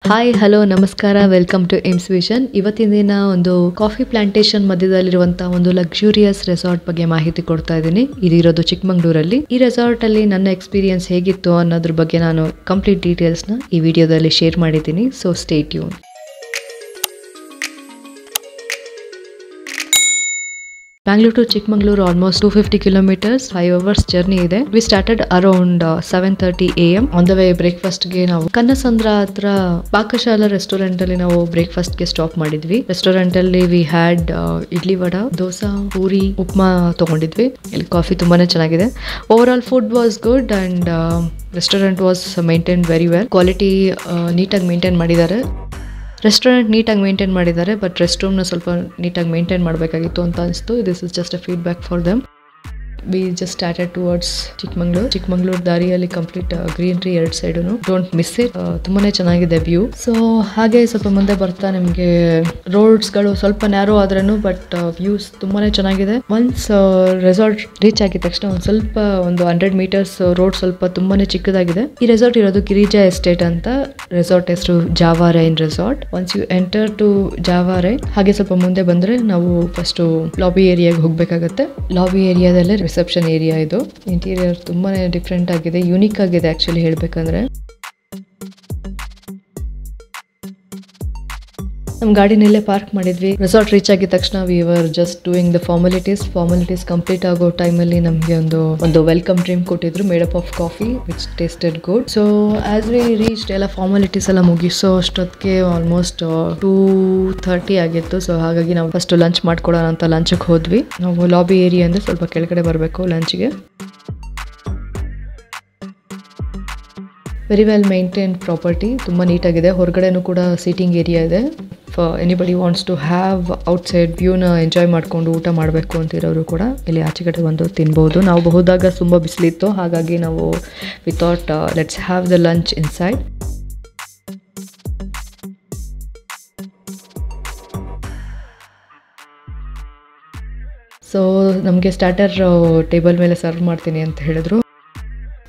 Hi hello ನಮಸ್ಕಾರ, welcome to AIIMS vision. ಇವತ್ತಿನ ದಿನ ಒಂದು ಕಾಫಿ ಪ್ಲಾಂಟೇಶನ್ ಮಧ್ಯದಲ್ಲಿರುವಂತಹ ಒಂದು ಲಕ್ಸುರಿಯಸ್ ರೆಸಾರ್ಟ್ ಬಗ್ಗೆ ಮಾಹಿತಿ ಕೊಡ್ತಾ ಇದ್ದೀನಿ. ಇದಿರೋದು ಚಿಕ್ಕಮಂಗ್ಳೂರಲ್ಲಿ. ಈ ರೆಸಾರ್ಟ್ ಅಲ್ಲಿ ನನ್ನ ಎಕ್ಸ್ಪೀರಿಯನ್ಸ್ ಹೇಗಿತ್ತು ಅನ್ನೋದ್ರ ಬಗ್ಗೆ ನಾನು ಕಂಪ್ಲೀಟ್ ಡೀಟೇಲ್ಸ್ ನ ಈ ವಿಡಿಯೋದಲ್ಲಿ ಶೇರ್ ಮಾಡಿದ್ದೀನಿ. So stay tune. Bangalore to Chikmagalur almost 250 kilometers, 5 hours journey ಇದೆ. We started around 7:30 AM. On the way breakfast ಗೆ ನಾವು ಕನ್ನಸಂದ್ರ ಹತ್ರ ಪಾಕಶಾಲಾ ರೆಸ್ಟೋರೆಂಟ್ ಅಲ್ಲಿ ನಾವು ಬ್ರೇಕ್ಫಾಸ್ಟ್ ಗೆ ಸ್ಟಾಪ್ ಮಾಡಿದ್ವಿ. ರೆಸ್ಟೋರೆಂಟ್ ಅಲ್ಲಿ we had ಇಡ್ಲಿ ವಡಾ, ದೋಸಾ, ಪೂರಿ, ಉಪ್ಮಾ ತಗೊಂಡಿದ್ವಿ. ಇಲ್ಲಿ ಕಾಫಿ ತುಂಬಾನೇ ಚೆನ್ನಾಗಿದೆ. Over all food was good and restaurant was maintain very well. Quality ನೀಟಾಗಿ ಮೇಂಟೈನ್ ಮಾಡಿದ್ದಾರೆ. ರೆಸ್ಟೋರೆಂಟ್ ನೀಟಾಗಿ ಮೇಂಟೈನ್ ಮಾಡಿದ್ದಾರೆ, ಬಟ್ ರೆಸ್ಟ್ ರೂಮ್ನ ಸ್ವಲ್ಪ ನೀಟಾಗಿ ಮೇಂಟೈನ್ ಮಾಡಬೇಕಾಗಿತ್ತು ಅಂತ ಅನಿಸ್ತು. This is just a feedback for them. We just started towards Chikmagalur ದಾರಿಯಲ್ಲಿ ಕಂಪ್ಲೀಟ್ ಗ್ರೀನ್ರಿ ಎರಡು ಸೈಡು. Don't miss it. ತುಂಬಾನೇ ಚೆನ್ನಾಗಿದೆ ವ್ಯೂ. ಸೊ ಹಾಗೆ ಸ್ವಲ್ಪ ಮುಂದೆ ಬರ್ತಾ ನಿಮಗೆ ರೋಡ್ಸ್ಗಳು ಸ್ವಲ್ಪ ನ್ಯಾರೋ ಆದ್ರೂ ಬಟ್ ವ್ಯೂಸ್ ತುಂಬಾನೇ ಚೆನ್ನಾಗಿದೆ. ಒನ್ಸ್ ರೆಸಾರ್ಟ್ ರೀಚ್ ಆಗಿದ ತಕ್ಷಣ ಒಂದು 100 ಮೀಟರ್ಸ್ ರೋಡ್ ಸ್ವಲ್ಪ ತುಂಬಾನೇ ಚಿಕ್ಕದಾಗಿದೆ. ಈ ರೆಸಾರ್ಟ್ ಇರೋದು ಗಿರಿಜಾ ಎಸ್ಟೇಟ್ ಅಂತ. ರೆಸಾರ್ಟ್ ಹೆಸರು Java Rain resort. Once you enter to Java Rain, ಹಾಗೆ ಸ್ವಲ್ಪ ಮುಂದೆ ಬಂದ್ರೆ ನಾವು ಫಸ್ಟ್ ಲಾಬಿ ಏರಿಯಾಗೆ ಹೋಗ್ಬೇಕಾಗತ್ತೆ. ಲಾಬಿ ಏರಿಯಾದಲ್ಲೇ ರಿಸೆಪ್ಷನ್ ಏರಿಯಾ ಇದು. ಇಂಟೀರಿಯರ್ ತುಂಬಾನೇ ಡಿಫ್ರೆಂಟ್ ಆಗಿದೆ, ಯುನೀಕ್ ಆಗಿದೆ ಆಕ್ಚುಲಿ ಹೇಳ್ಬೇಕಂದ್ರೆ. ನಮ್ಮ ಗಾಡಿನಲ್ಲೇ ಪಾರ್ಕ್ ಮಾಡಿದ್ವಿ. ರೆಸಾರ್ಟ್ ರೀಚ್ ಆಗಿದ ತಕ್ಷಣ we were just doing the formalities complete ಆಗೋ ಟೈಮಲ್ಲಿ ನಮಗೆ ಒಂದು ವೆಲ್ಕಮ್ ಡ್ರಿಂಕ್ ಕೊಟ್ಟಿದ್ರು, made up of coffee which tasted good. So as we reached ಎಲ್ಲ ಫಾರ್ಮಾಲಿಟೀಸ್ ಎಲ್ಲ ಮುಗಿಸೋ ಅಷ್ಟೊತ್ತಿಗೆ ಆಲ್ಮೋಸ್ಟ್ 2:30 ಆಗಿತ್ತು. ಸೊ ಹಾಗಾಗಿ ನಾವು ಫಸ್ಟ್ ಲಂಚ್ ಮಾಡ್ಕೊಡೋಣ ಅಂತ ಲಂಚ್ಗೆ ಹೋದ್ವಿ. ನಾವು ಲಾಬಿ ಏರಿಯಾ ಅಂದ್ರೆ ಸ್ವಲ್ಪ ಕೆಳಗಡೆ ಬರಬೇಕು ಲಂಚ್ಗೆ. ವೆರಿ ವೆಲ್ ಮೇಂಟೈನ್ಡ್ ಪ್ರಾಪರ್ಟಿ, ತುಂಬ ನೀಟಾಗಿದೆ. ಹೊರಗಡೆನೂ ಕೂಡ ಸೀಟಿಂಗ್ ಏರಿಯಾ ಇದೆ. Anybody wants to have outside ವ್ಯೂನ ಎಂಜಾಯ್ ಮಾಡಿಕೊಂಡು ಊಟ ಮಾಡಬೇಕು ಅಂತಿರೋರು ಕೂಡ ಇಲ್ಲಿ ಆಚೆಗಡೆ ಬಂದು ತಿನ್ಬೋದು. ನಾವು ಹೋದಾಗ ತುಂಬ ಬಿಸಿಲಿತ್ತು, ಹಾಗಾಗಿ ನಾವು we thought let's have the lunch inside. So ನಮಗೆ ಸ್ಟಾರ್ಟರ್ ಟೇಬಲ್ ಮೇಲೆ ಸರ್ವ್ ಮಾಡ್ತೀನಿ ಅಂತ ಹೇಳಿದ್ರು.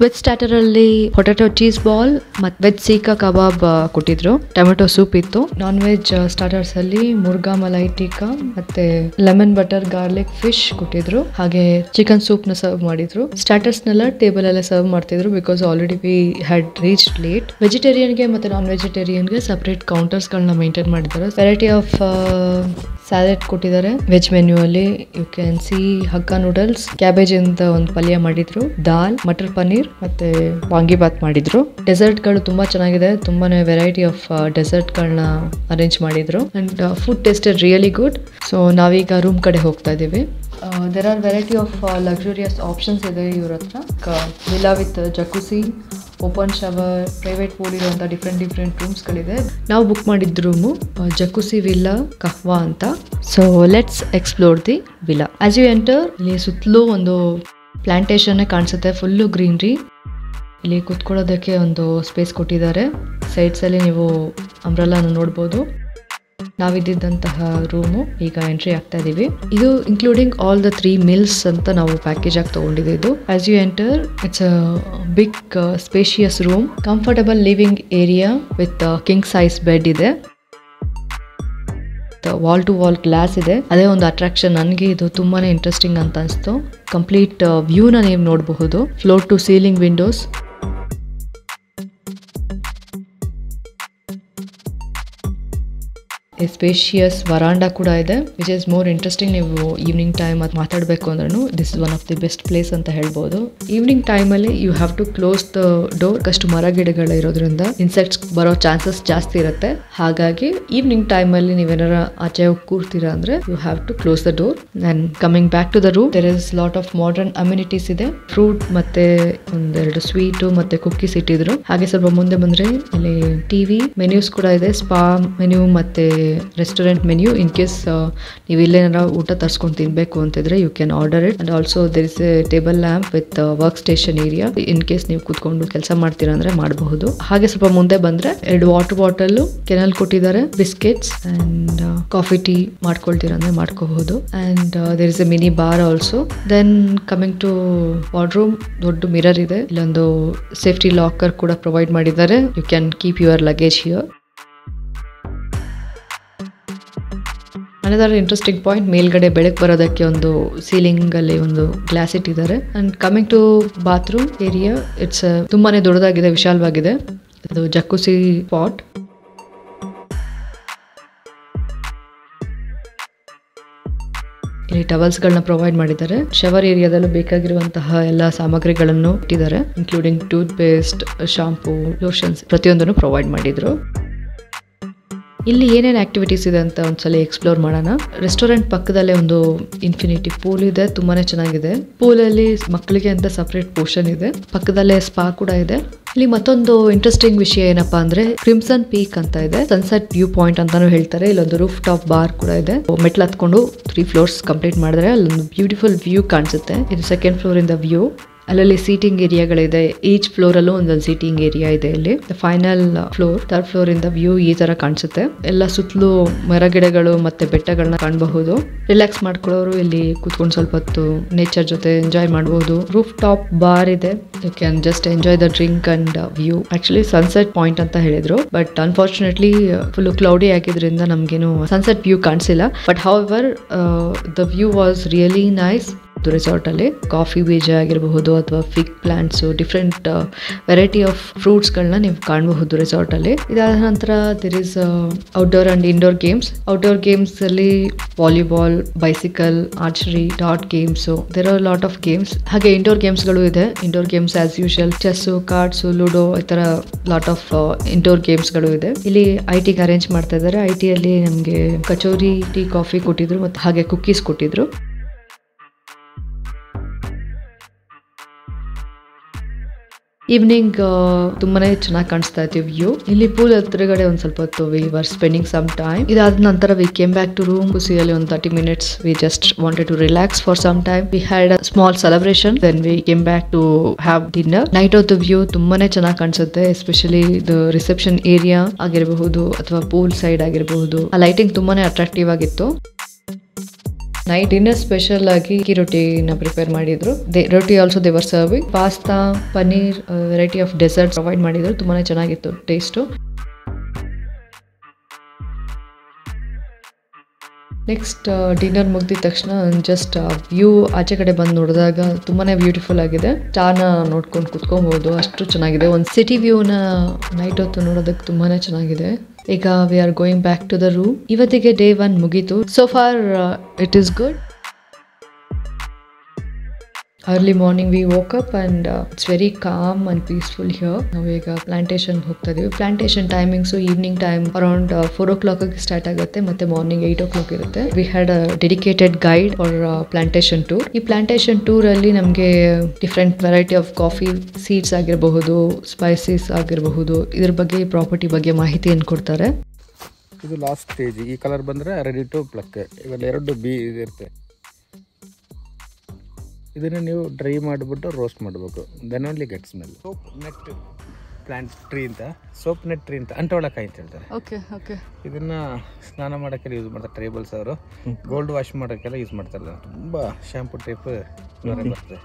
ವೆಜ್ ಸ್ಟಾರ್ಟರ್ ಅಲ್ಲಿ ಪೊಟ್ಯಾಟೊ ಚೀಸ್ ಬಾಲ್ ಮತ್ತು ವೆಜ್ ಸೀಕಾ ಕಬಾಬ್ ಕೊಟ್ಟಿದ್ರು. ಟೊಮೆಟೊ ಸೂಪ್ ಇತ್ತು. ನಾನ್ ವೆಜ್ ಸ್ಟಾರ್ಟರ್ಸ್ ಅಲ್ಲಿ ಮುರ್ಗಾ ಮಲೈ ಟಿಕ್ಕಾ ಮತ್ತೆ ಲೆಮನ್ ಬಟರ್ ಗಾರ್ಲಿಕ್ ಫಿಶ್ ಕೊಟ್ಟಿದ್ರು. ಹಾಗೆ ಚಿಕನ್ ಸೂಪ್ ನ ಸರ್ವ್ ಮಾಡಿದ್ರು. ಸ್ಟಾರ್ಟರ್ಸ್ ನೆಲ್ಲ ಟೇಬಲ್ ಅಲ್ಲೇ ಸರ್ವ್ ಮಾಡ್ತಿದ್ರು because already we had reached late. ವೆಜಿಟೇರಿಯನ್ಗೆ ಮತ್ತೆ ನಾನ್ ವೆಜಿಟೇರಿಯನ್ಗೆ ಸಪರೇಟ್ ಕೌಂಟರ್ಸ್ ಗಳನ್ನ ಮೇಂಟೈನ್ ಮಾಡಿದ್ದಾರೆ. ವೆರೈಟಿ ಆಫ್ ಸ್ಯಾಲೆಡ್ ಕೊಟ್ಟಿದ್ದಾರೆ. ವೆಜ್ ಮೆನ್ಯೂ ಅಲ್ಲಿ you can see hakka noodles, cabbage ಅಂತ ಒಂದು ಪಲ್ಯ ಮಾಡಿದ್ರು, ದಾಲ್, ಮಟರ್ ಪನ್ನೀರ್ ಮತ್ತೆ ವಾಂಗಿಬಾತ್ ಮಾಡಿದ್ರು. ಡೆಸರ್ಟ್ ಗಳು ತುಂಬಾ ಚೆನ್ನಾಗಿದೆ. ತುಂಬಾನೇ ವೆರೈಟಿ ಆಫ್ ಡೆಸರ್ಟ್ ಗಳನ್ನ ಅರೇಂಜ್ ಮಾಡಿದ್ರು and food tasted really good. So ನಾವೀಗ ರೂಮ್ ಕಡೆ ಹೋಗ್ತಾ ಇದೀವಿ. There are variety of luxurious options ಇದೆ ಇವ್ರ ಹತ್ರ. Villa with jacuzzi, open shower, private pool ಇರುವಂಥ ಡಿಫ್ರೆಂಟ್ ರೂಮ್ಸ್ಗಳಿದೆ. ನಾವು ಬುಕ್ ಮಾಡಿದ್ದ ರೂಮು ಜಕುಸಿ ವಿಲ್ಲಾ ಕಹ್ವಾ ಅಂತ. So let's explore the villa. As you enter, ಇಲ್ಲಿ ಸುತ್ತಲೂ ಒಂದು ಪ್ಲಾಂಟೇಶನ್ ಕಾಣಿಸುತ್ತೆ, ಫುಲ್ಲು ಗ್ರೀನ್ರಿ. ಇಲ್ಲಿ ಕೂತ್ಕೊಳ್ಳೋದಕ್ಕೆ ಒಂದು ಸ್ಪೇಸ್ ಕೊಟ್ಟಿದ್ದಾರೆ. ಸೈಡ್ಸ್ ಅಲ್ಲಿ ನೀವು ಅಂಬ್ರೆಲಾನ ನೋಡ್ಬೋದು. ನಾವಿದ್ದಂತಹ ರೂಮು ಈಗ ಎಂಟ್ರಿ ಆಗ್ತಾ ಇದೀವಿ. ಇದು ಇನ್ಕ್ಲೂಡಿಂಗ್ ಆಲ್ ದ 3 meals ಅಂತ ನಾವು ಪ್ಯಾಕೇಜ್ ಆಗಿ ತಗೊಂಡಿದ್ದು. As you enter, it's a big spacious room, comfortable living area with king size bed ಇದೆ. ವಾಲ್ ಟು ವಾಲ್ ಗ್ಲಾಸ್ ಇದೆ. ಅದೇ ಒಂದು ಅಟ್ರಾಕ್ಷನ್. ನನಗೆ ಇದು ತುಂಬಾನೇ ಇಂಟ್ರೆಸ್ಟಿಂಗ್ ಅಂತ ಅನಿಸ್ತು. ಕಂಪ್ಲೀಟ್ ವ್ಯೂನ ನೀವು ನೋಡಬಹುದು. Floor to ceiling windows. Spacious veranda ಕೂಡ ಇದೆ, ವಿಚ್ ಇಸ್ ಮೋರ್ ಇಂಟ್ರೆಸ್ಟಿಂಗ್. ನೀವು ಈವ್ನಿಂಗ್ ಟೈಮ್ ಅದು ಮಾತಾಡಬೇಕು ಅಂದ್ರೂ this is one of the best place ಅಂತ ಹೇಳ್ಬೋದು. ಈವ್ನಿಂಗ್ ಟೈಮಲ್ಲಿ you have to close the door. ಅಷ್ಟು ಮರ ಗಿಡಗಳು ಇರೋದ್ರಿಂದ ಇನ್ಸೆಕ್ಟ್ಸ್ ಬರೋ ಚಾನ್ಸಸ್ ಜಾಸ್ತಿ ಇರುತ್ತೆ. ಹಾಗಾಗಿ ಈವ್ನಿಂಗ್ ಟೈಮಲ್ಲಿ ನೀವೇನಾರ ಆಚೆ ಹೋಗಿ ಕೂರ್ತೀರಾ ಅಂದ್ರೆ you have to close the door. And coming back to the room, there is lot of modern amenities ಇದೆ. ಫ್ರೂಟ್ ಮತ್ತೆ ಒಂದೆರಡು ಸ್ವೀಟು ಮತ್ತೆ ಕುಕ್ಕೀಸ್ ಇಟ್ಟಿದ್ರು. ಹಾಗೆ ಸ್ವಲ್ಪ ಮುಂದೆ ಬಂದ್ರೆ ಇಲ್ಲಿ ಟಿವಿ ಮೆನ್ಯೂಸ್ ಕೂಡ ಇದೆ. ಸ್ಪಾ ಮೆನ್ಯೂ ಮತ್ತೆ ರೆಸ್ಟೋರೆಂಟ್ ಮೆನ್ಯೂ. ಇನ್ ಕೇಸ್ ನೀವು ಇಲ್ಲೇನಾರ ಊಟ ತರಿಸ್ಕೊಂಡು ತಿನ್ಬೇಕು ಅಂತಿದ್ರೆ you can order it. And also there is a table lamp with work station area. In case ನೀವು ಕೂತ್ಕೊಂಡು ಕೆಲಸ ಮಾಡ್ತೀರಾ ಅಂದ್ರೆ ಮಾಡಬಹುದು. ಹಾಗೆ ಸ್ವಲ್ಪ ಮುಂದೆ ಬಂದ್ರೆ 2 ವಾಟರ್ ಬಾಟಲ್ ಕೆನಲ್ ಕೊಟ್ಟಿದ್ದಾರೆ, ಬಿಸ್ಕೆಟ್ಸ್ ಅಂಡ್ ಕಾಫಿ ಟೀ ಮಾಡ್ಕೊಳ್ತೀರಾ ಅಂದ್ರೆ ಮಾಡ್ಕೋಬಹುದು. And there is a mini bar also. Then coming to wardrobe, ದೊಡ್ಡ ಮಿರರ್ ಇದೆ. ಇಲ್ಲೊಂದು ಸೇಫ್ಟಿ ಲಾಕರ್ ಕೂಡ ಪ್ರೊವೈಡ್ ಮಾಡಿದ್ದಾರೆ. You can keep your luggage here. Another interesting point, ಮೇಲ್ಗಡೆ ಬೆಳಕು ಬರೋದಕ್ಕೆ ಒಂದು ಸೀಲಿಂಗ್ ಅಲ್ಲಿ ಒಂದು ಗ್ಲಾಸ್ ಇಟ್ಟಿದ್ದಾರೆ. And coming to bathroom area, it's ತುಂಬಾನೇ ದೊಡ್ಡದಾಗಿದೆ, ವಿಶಾಲವಾಗಿದೆ. ಅದು ಜಕ್ಕುಸಿ ಪಾಟ್. ಇಲ್ಲಿ ಟವಲ್ಸ್ಗಳನ್ನ ಪ್ರೊವೈಡ್ ಮಾಡಿದ್ದಾರೆ. ಶವರ್ ಏರಿಯಾದಲ್ಲೂ ಬೇಕಾಗಿರುವಂತಹ ಎಲ್ಲ ಸಾಮಗ್ರಿಗಳನ್ನು ಇಟ್ಟಿದ್ದಾರೆ, including tooth paste, shampoo, lotions ಪ್ರತಿಯೊಂದನ್ನು ಪ್ರೊವೈಡ್ ಮಾಡಿದ್ರು. ಇಲ್ಲಿ ಏನೇನು ಆಕ್ಟಿವಿಟೀಸ್ ಇದೆ ಅಂತ ಒಂದ್ಸಲ ಎಕ್ಸ್ಪ್ಲೋರ್ ಮಾಡೋಣ. ರೆಸ್ಟೋರೆಂಟ್ ಪಕ್ಕದಲ್ಲೇ ಒಂದು ಇನ್ಫಿನಿಟಿ ಪೂಲ್ ಇದೆ, ತುಂಬಾನೇ ಚೆನ್ನಾಗಿದೆ. ಪೂಲ್ ಅಲ್ಲಿ ಮಕ್ಕಳಿಗೆ ಅಂತ ಸಪರೇಟ್ ಪೋರ್ಷನ್ ಇದೆ, ಪಕ್ಕದಲ್ಲೇ ಸ್ಪಾ ಕೂಡ ಇದೆ. ಇಲ್ಲಿ ಮತ್ತೊಂದು ಇಂಟ್ರೆಸ್ಟಿಂಗ್ ವಿಷಯ ಏನಪ್ಪಾ ಅಂದ್ರೆ ಕ್ರಿಮ್ಸನ್ ಪೀಕ್ ಅಂತ ಇದೆ, ಸನ್ಸೆಟ್ ವ್ಯೂ ಪಾಯಿಂಟ್ ಅಂತಾನು ಹೇಳ್ತಾರೆ. ಇಲ್ಲೊಂದು ರೂಫ್ ಟಾಪ್ ಬಾರ್ ಕೂಡ ಇದೆ. ಮೆಟ್ಲು ಹತ್ಕೊಂಡು 3 floors ಕಂಪ್ಲೀಟ್ ಮಾಡಿದ್ರೆ ಅಲ್ಲೊಂದು ಬ್ಯೂಟಿಫುಲ್ ವ್ಯೂ ಕಾಣಿಸುತ್ತೆ. ಇದು 2nd floor ಇಂದ ವ್ಯೂ. ಅಲ್ಲಲ್ಲಿ ಸೀಟಿಂಗ್ ಏರಿಯಾಗಳಿದೆ, ಈಚ್ ಫ್ಲೋರ್ ಅಲ್ಲೂ ಒಂದೊಂದು ಸೀಟಿಂಗ್ ಏರಿಯಾ ಇದೆ. ಇಲ್ಲಿ ಫೈನಲ್ ಫ್ಲೋರ್ 3rd floor ಇಂದ ವ್ಯೂ ಈ ತರ ಕಾಣಿಸುತ್ತೆ. ಎಲ್ಲ ಸುತ್ತಲೂ ಮರಗಿಡಗಳು ಮತ್ತೆ ಬೆಟ್ಟಗಳನ್ನ ಕಾಣಬಹುದು. ರಿಲ್ಯಾಕ್ಸ್ ಮಾಡ್ಕೊಳ್ಳೋರು ಇಲ್ಲಿ ಕೂತ್ಕೊಂಡು ಸ್ವಲ್ಪ ಹೊತ್ತು ನೇಚರ್ ಜೊತೆ ಎಂಜಾಯ್ ಮಾಡಬಹುದು. ರೂಫ್ ಟಾಪ್ ಬಾರ್ ಇದೆ, you can just enjoy the drink and view. Actually sunset point ಅಂತ ಹೇಳಿದ್ರು, ಬಟ್ ಅನ್ಫಾರ್ಚುನೇಟ್ಲಿ ಫುಲ್ ಕ್ಲೌಡಿ ಆಗಿದ್ರಿಂದ ನಮ್ಗೇನು ಸನ್ಸೆಟ್ ವ್ಯೂ ಕಾಣಿಸಿಲ್ಲ. But however the view was really nice. Resort ಅಲ್ಲಿ ಕಾಫಿ ಬೀಜ ಆಗಿರಬಹುದು ಅಥವಾ fig plants, different variety of fruits ಗಳನ್ನ ನೀವು ಕಾಣಬಹುದು ರೆಸಾರ್ಟ್ ಅಲ್ಲಿ. ಇದಾದ ನಂತರ there is outdoor and indoor games. Outdoor games ಅಲ್ಲಿ ವಾಲಿಬಾಲ್, ಬೈಸಿಕಲ್, ಆರ್ಚರಿ, ಡಾಟ್ games, there are lot of games. ಹಾಗೆ ಇಂಡೋರ್ ಗೇಮ್ಸ್ ಗಳು ಇದೆ. Indoor games as usual chess, cards, ludo, ಈ ತರ ಲಾಟ್ ಆಫ್ ಇಂಡೋರ್ ಗೇಮ್ಸ್ ಗಳು ಇದೆ. ಇಲ್ಲಿ IT ಅರೇಂಜ್ ಮಾಡ್ತಾ ಇದ್ದಾರೆ. IT ಅಲ್ಲಿ ನಮ್ಗೆ ಕಚೋರಿ, ಟೀ, ಕಾಫಿ ಕೊಟ್ಟಿದ್ರು ಮತ್ತೆ ಹಾಗೆ ಕುಕ್ಕೀಸ್ ಕೊಟ್ಟಿದ್ರು. ಈವ್ನಿಂಗ್ ತುಂಬಾನೇ ಚೆನ್ನಾಗಿ ಕಾಣಿಸ್ತಾ ಇತ್ತು ವ್ಯೂ. ಇಲ್ಲಿ ಪೂಲ್ ಹತ್ರಗಡೆ ಒಂದ್ ಸ್ವಲ್ಪ ಹೊತ್ತು we were spending some time. ಇದಾದ ನಂತರ we came back to room. ಖುಷಿಯಲ್ಲಿ ಒಂದು 30 minutes we just wanted to relax for some time. We had a small celebration, then we came back to have dinner. Night ಹೊತ್ತು view ತುಂಬಾನೇ ಚೆನ್ನಾಗಿ ಕಾಣಿಸುತ್ತೆ, especially the reception area ಆಗಿರಬಹುದು ಅಥವಾ pool side ಆಗಿರಬಹುದು. ಆ ಲೈಟಿಂಗ್ ತುಂಬಾನೇ ಅಟ್ರಾಕ್ಟಿವ್ ಆಗಿತ್ತು. ನೈಟ್ ಡಿನ್ನರ್ ಸ್ಪೆಷಲ್ ಆಗಿ ಅಕ್ಕಿ ರೊಟ್ಟಿನ ಪ್ರಿಪೇರ್ ಮಾಡಿದ್ರು. ರೊಟ್ಟಿ also they were serving. Pasta, paneer, variety of deserts provide ಮಾಡಿದ್ರು. ತುಂಬಾನೇ ಚೆನ್ನಾಗಿತ್ತು ಟೇಸ್ಟು. ನೆಕ್ಸ್ಟ್ ಡಿನ್ನರ್ ಮುಗಿದ ತಕ್ಷಣ ಜಸ್ಟ್ ವ್ಯೂ ಆಚೆ ಕಡೆ ಬಂದು ನೋಡಿದಾಗ ತುಂಬಾನೇ ಬ್ಯೂಟಿಫುಲ್ ಆಗಿದೆ. ಸ್ಟಾರ್ನ ನೋಡ್ಕೊಂಡು ಕುತ್ಕೊಬಹುದು, ಅಷ್ಟು ಚೆನ್ನಾಗಿದೆ. ಒಂದು ಸಿಟಿ ವ್ಯೂನ ನೈಟ್ ಹೊತ್ತು ನೋಡೋದಕ್ಕೆ ತುಂಬಾನೇ ಚೆನ್ನಾಗಿದೆ. ಈಗ we are going back to the room. ಇವತ್ತಿಗೆ ಡೇ 1 ಮುಗೀತು. So far it is good. Early morning we woke up and it's very calm and peaceful here. ನಾವು ಈಗ ಪ್ಲಾಂಟೇಶನ್ ಹೋಗ್ತಾ ಇದೀವಿ. Plantation timings evening time around 4 o'clock start ಆಗುತ್ತೆ, ಮತ್ತೆ morning 8 o'clock ಇರುತ್ತೆ. V had a dedicated guide for plantation tour. ಈ plantation tour ಅಲ್ಲಿ ನಮಗೆ different variety of coffee seeds ಆಗಿರಬಹುದು, ಸ್ಪೈಸಸ್ ಆಗಿರಬಹುದು, ಇದ್ರ ಬಗ್ಗೆ ಪ್ರಾಪರ್ಟಿ ಬಗ್ಗೆ ಮಾಹಿತಿಯನ್ನು ಕೊಡ್ತಾರೆ. ಇದು ಲಾಸ್ಟ್ ಸ್ಟೇಜ್. ಈ ಕಲರ್ ಬಂದ್ರೆ ರೆಡಿ ಟು ಪ್ಲಕ್. ಇವೆಲ್ಲ 2 ಬಿ ಇರುತ್ತೆ. ಇದನ್ನು ನೀವು ಡ್ರೈ ಮಾಡಿಬಿಟ್ಟು ರೋಸ್ಟ್ ಮಾಡಬೇಕು. Then only get smell. Soap nut plant tree ಅಂತ, ಸೋಪ್ ನೆಟ್ ಟ್ರೀ ಅಂತ, ಅಂಟೋಳಕಾಯಿ ಅಂತ ಹೇಳ್ತಾರೆ. Okay okay. ಇದನ್ನ ಸ್ನಾನ ಮಾಡೋಕ್ಕೆಲ್ಲ ಯೂಸ್ ಮಾಡ್ತಾರೆ ಟ್ರೈಬಲ್ಸ್ ಅವರು. ಗೋಲ್ಡ್ ವಾಶ್ ಮಾಡೋಕ್ಕೆಲ್ಲ ಯೂಸ್ ಮಾಡ್ತಾರೆ. ತುಂಬ ಶಾಂಪು ಟೈಪ್ ಬರ್ತದೆ.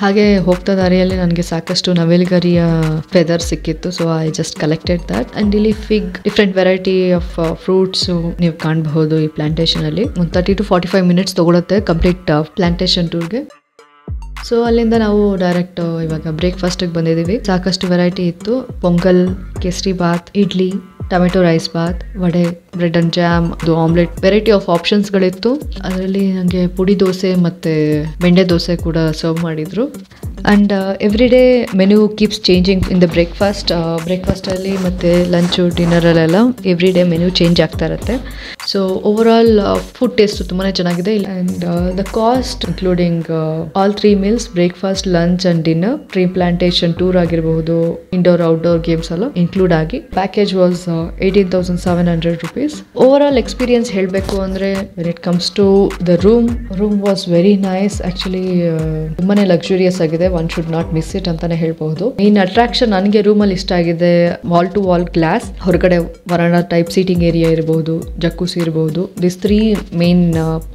ಹಾಗೆ ಹೋಗ್ತಾ ದಾರಿಯಲ್ಲಿ ನನಗೆ ಸಾಕಷ್ಟು ನವಿಲುಗರಿಯ ಫೆದರ್ ಸಿಕ್ಕಿತ್ತು. So I just collected that. And ಇಲ್ಲಿ fig, different variety of fruits ನೀವು ಕಾಣಬಹುದು ಈ ಪ್ಲಾಂಟೇಶನ್ ಅಲ್ಲಿ. ಒಂದು 30 to 45 minutes ತಗೊಳುತ್ತೆ ಕಂಪ್ಲೀಟ್ ಪ್ಲಾಂಟೇಶನ್ ಟೂರ್ಗೆ. ಸೊ ಅಲ್ಲಿಂದ ನಾವು ಡೈರೆಕ್ಟ್ ಇವಾಗ ಬ್ರೇಕ್ಫಾಸ್ಟ್ಗೆ ಬಂದಿದ್ದೀವಿ. ಸಾಕಷ್ಟು ವೆರೈಟಿ ಇತ್ತು. Pongal, kesari bath, idli, tomato rice bath, vada, bread and jam, omelette, variety of options ಗಳಿತ್ತು. ಅದರಲ್ಲಿ ನನಗೆ ಪುಡಿ ದೋಸೆ ಮತ್ತೆ ಬೆಂಡೆ ದೋಸೆ ಕೂಡ ಸರ್ವ್ ಮಾಡಿದ್ರು. And every day menu keeps changing in the breakfast. ಬ್ರೇಕ್ಫಾಸ್ಟಲ್ಲಿ ಮತ್ತು ಲಂಚು, ಡಿನ್ನರಲ್ಲೆಲ್ಲ ಎವ್ರಿ ಡೇ ಮೆನು ಚೇಂಜ್ ಆಗ್ತಾ ಇರುತ್ತೆ. So overall food taste ತುಂಬಾ ಚೆನ್ನಾಗಿದೆ. And the cost including all 3 meals, breakfast, lunch and dinner, tree plantation tour ಆಗಿರಬಹುದು, indoor outdoor games ಎಲ್ಲ include ಆಗಿ package was 18,700 rupees. Overall experience ಹೇಳಬೇಕು ಅಂದರೆ when it comes to the room was very nice. Actually ತುಂಬಾ luxurious ಆಗಿದೆ. One should not miss it ಅಂತಾನೆ ಹೇಳ್ಬಹುದು. Main attraction ನನಗೆ ರೂಮಲ್ಲಿ ಇಷ್ಟ ಆಗಿದೆ ವಾಲ್ ಟು ವಾಲ್ ಗ್ಲಾಸ್. ಹೊರಗಡೆ ವರಾಂಡ ಟೈಪ್ ಸೀಟಿಂಗ್ ಏರಿಯಾ ಇರಬಹುದು, ಜಕ್ಕೂಸಿ ಆಗಿರ್ಬೋದು. ದಿಸ್ 3 ಮೇನ್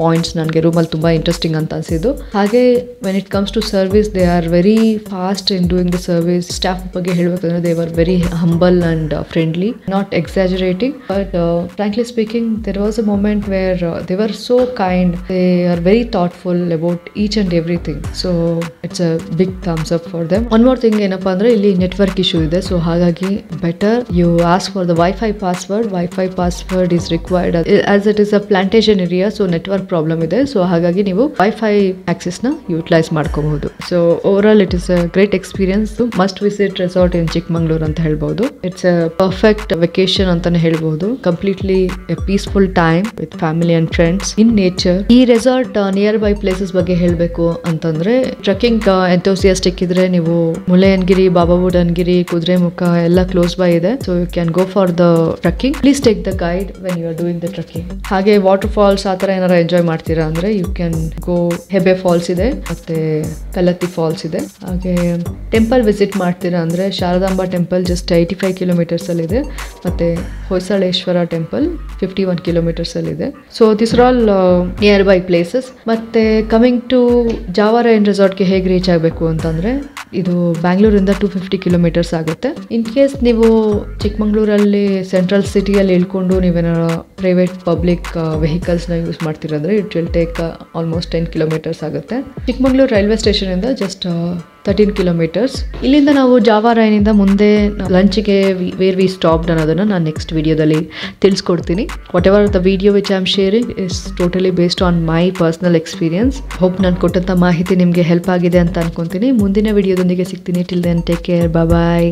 ಪಾಯಿಂಟ್ಸ್ ನನಗೆ ರೂಮಲ್ಲಿ ತುಂಬ ಇಂಟ್ರೆಸ್ಟಿಂಗ್ ಅಂತ ಅನಿಸಿದ್ದು. ಹಾಗೆ when it comes to service, they are very fast in doing the service. Staff ಬಗ್ಗೆ ಹೇಳಬೇಕಂದ್ರೆ they are very humble and friendly, not exaggerating, but frankly speaking, there was a moment where they were so kind. They are very thoughtful about each and everything. So it's a big thumbs up for them. One more thing ಏನಪ್ಪ ಅಂದ್ರೆ ಇಲ್ಲಿ network issue ಇದೆ. So ಹಾಗಾಗಿ better you ask for the wifi password. Wifi password is required as it is a plantation area. So network problem ಇದೆ. So ಹಾಗಾಗಿ ನೀವು wifi access ನ utilise ಮಾಡ್ಕೋಬಹುದು. So overall it is a great experience. Must visit resort in Chikmagalur ಅಂತ ಹೇಳ್ಬಹುದು. It's a perfect vacation ಅಂತಾನೆ ಹೇಳ್ಬಹುದು. Completely a peaceful time with family and friends in nature. ಈ ರೆಸಾರ್ಟ್ ನಿಯರ್ ಬೈ ಪ್ಲೇಸಸ್ ಬಗ್ಗೆ ಹೇಳಬೇಕು ಅಂತಂದ್ರೆ, trekking enthusiastic ಇದ್ರೆ ನೀವು ಮುಳ್ಳಯ್ಯನಗಿರಿ, ಬಾಬಾ ಬುಡನ್ಗಿರಿ, ಕುದುರೆಮುಖ ಎಲ್ಲ ಕ್ಲೋಸ್ ಬೈ ಇದೆ. So you can go for the trekking. Please take the guide when you are doing the trekking. ಹಾಗೆ waterfalls ಆ ಥರ ಏನಾರ ಎಂಜಾಯ್ ಮಾಡ್ತೀರಾ ಅಂದ್ರೆ you can go. Hebbe falls ಇದೆ, ಮತ್ತೆ ಕಲ್ಲತ್ತಿ ಫಾಲ್ಸ್ ಇದೆ. ಹಾಗೆ ಟೆಂಪಲ್ ವಿಸಿಟ್ ಮಾಡ್ತೀರಾ ಅಂದ್ರೆ ಶಾರದಾಂಬಾ ಟೆಂಪಲ್ ಜಸ್ಟ್ 85 ಕಿಲೋಮೀಟರ್ಸ್ ಅಲ್ಲಿ ಇದೆ. ಮತ್ತೆ ಹೊಯ್ಸಳೇಶ್ವರ ಟೆಂಪಲ್ 51 ಕಿಲೋಮೀಟರ್ಸ್ ಅಲ್ಲಿ ಇದೆ. So this are all near by places. ಮತ್ತೆ ಕಮಿಂಗ್ ಟು ಜಾವಾರೈನ್ ರೆಸಾರ್ಟ್ಗೆ ಹೇಗೆ ರೀಚ್ ಆಗಬೇಕು ಅಂತಂದ್ರೆ, ಇದು ಬ್ಯಾಂಗ್ಳೂರಿಂದ 250 ಕಿಲೋಮೀಟರ್ಸ್ ಆಗುತ್ತೆ. ಇನ್ ಕೇಸ್ ನೀವು ಚಿಕ್ಕಮಂಗ್ಳೂರಲ್ಲಿ ಸೆಂಟ್ರಲ್ ಸಿಟಿಯಲ್ಲಿ ಇಳ್ಕೊಂಡು ನೀವೇನಾರ ಪ್ರೈವೇಟ್ ಪಬ್ಲಿಕ್ ವೆಹಿಕಲ್ಸ್ನ ಯೂಸ್ ಮಾಡ್ತೀರಂದ್ರೆ it will take almost 10 kilometres ಆಗುತ್ತೆ. ಚಿಕ್ಕಮಂಗ್ಳೂರು ರೈಲ್ವೆ ಸ್ಟೇಷನ್ ಇಂದ ಜಸ್ಟ್ 13 ಕಿಲೋಮೀಟರ್ಸ್. ಇಲ್ಲಿಂದ ನಾವು ಜಾವಾರೈನಿಂದ ಮುಂದೆ ಲಂಚ್ಗೆ ವೇರ್ ವಿ ಸ್ಟಾಪ್ಡ್ ಅನ್ನೋದನ್ನು ನಾನು ನೆಕ್ಸ್ಟ್ ವಿಡಿಯೋದಲ್ಲಿ ತಿಳಿಸ್ಕೊಡ್ತೀನಿ. Whatever the video which I am sharing is totally based on my personal experience. Hope ನಾನು ಕೊಟ್ಟಂಥ ಮಾಹಿತಿ ನಿಮಗೆ ಹೆಲ್ಪ್ ಆಗಿದೆ ಅಂತ ಅನ್ಕೊಂತೀನಿ. ಮುಂದಿನ ವಿಡಿಯೋದೊಂದಿಗೆ ಸಿಗ್ತೀನಿ. ಟಿಲ್ ದೆನ್ ಟೇಕ್ ಕೇರ್, ಬಾಯ್.